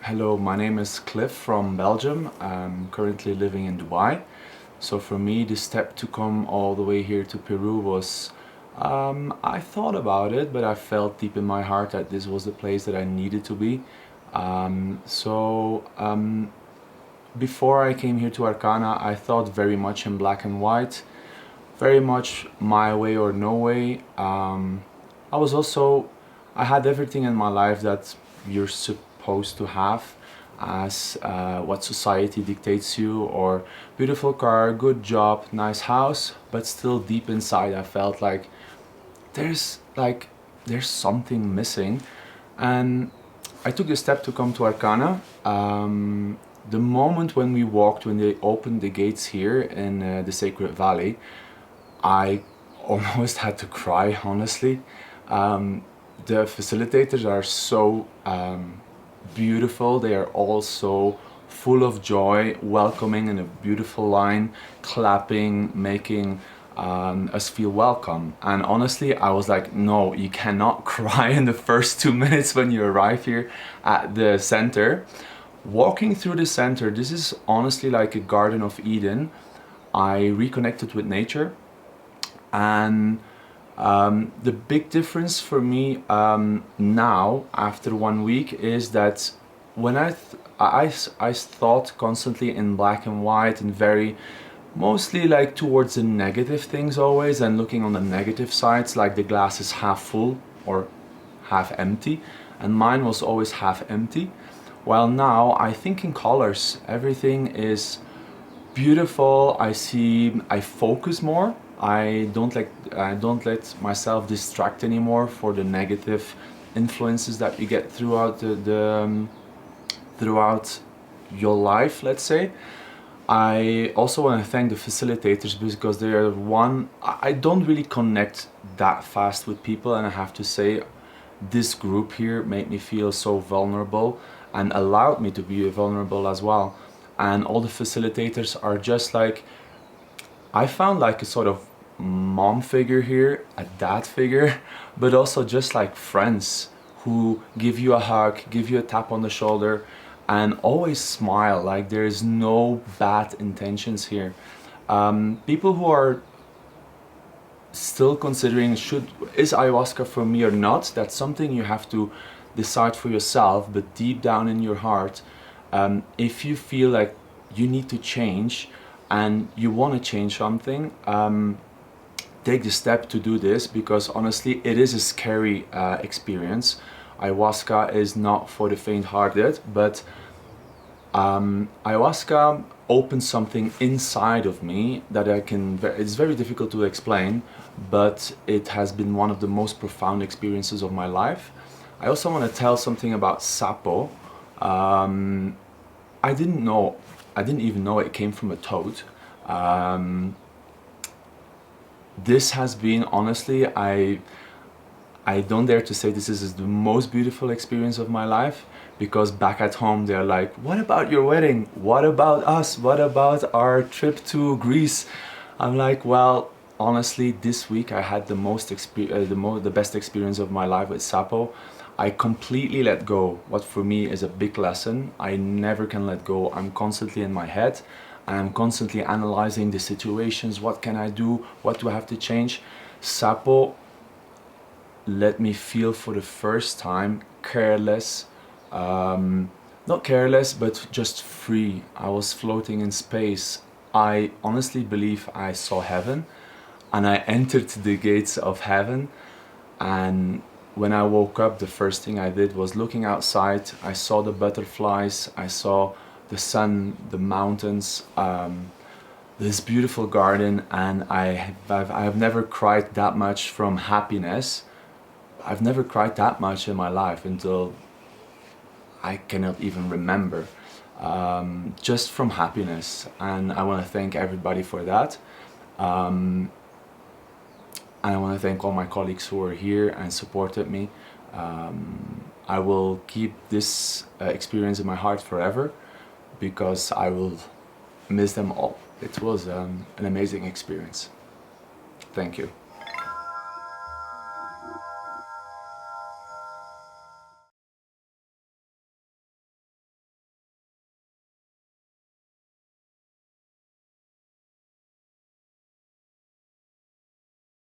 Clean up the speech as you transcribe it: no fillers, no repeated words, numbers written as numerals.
Hello, my name is Cliff from Belgium. I'm currently living in Dubai. So for me, the step to come all the way here to Peru was, I thought about it, but I felt deep in my heart that this was the place that I needed to be. Before I came here to Arkana, I thought very much in black and white, very much my way or no way. I had everything in my life that you're supposed to have as what society dictates you, or beautiful car, good job, nice house, but still deep inside I felt there's there's something missing. And I took the step to come to Arkana. The moment when we walked, when they opened the gates here in the Sacred Valley, I almost had to cry, honestly. The facilitators are so beautiful. They are all so full of joy, welcoming in a beautiful line, clapping, making us feel welcome. And honestly, I was like, no, you cannot cry in the first 2 minutes when you arrive here at the center. Walking through the center, this is honestly like a Garden of Eden. I reconnected with nature, and the big difference for me now, after 1 week, is that when I thought constantly in black and white and very mostly like towards the negative things always, and looking on the negative sides, like the glass is half full or half empty, and mine was always half empty. While now I think in colors, everything is beautiful. I focus more. I don't let myself distract anymore for the negative influences that you get throughout throughout your life, let's say. I also want to thank the facilitators, because they are I don't really connect that fast with people, and I have to say this group here made me feel so vulnerable and allowed me to be vulnerable as well. And all the facilitators are just like, I found like a sort of mom figure here, a dad figure, but also just like friends who give you a hug, give you a tap on the shoulder, and always smile. Like there is no bad intentions here. People who are still considering, is ayahuasca for me or not, that's something you have to decide for yourself. But deep down in your heart, if you feel like you need to change and you want to change something, take the step to do this, because honestly it is a scary experience. Ayahuasca is not for the faint-hearted, but ayahuasca opened something inside of me that it's very difficult to explain, but it has been one of the most profound experiences of my life. I also want to tell something about Sapo. I didn't even know it came from a toad. This has been, honestly, I don't dare to say this is the most beautiful experience of my life, because back at home they're like, what about your wedding? What about us? What about our trip to Greece? I'm like, well, honestly, this week I had the best experience of my life with Sapo. I completely let go, what for me is a big lesson. I never can let go. I'm constantly in my head. I'm constantly analyzing the situations. What can I do? What do I have to change? Sapo let me feel for the first time careless, not careless, but just free. I was floating in space. I honestly believe I saw heaven, and I entered the gates of heaven. And when I woke up, the first thing I did was looking outside. I saw the butterflies, I saw the sun, the mountains, this beautiful garden, and I have never cried that much from happiness. I've never cried that much in my life until I cannot even remember, just from happiness. And I want to thank everybody for that. And I want to thank all my colleagues who are here and supported me. I will keep this experience in my heart forever, because I will miss them all. It was an amazing experience. Thank you.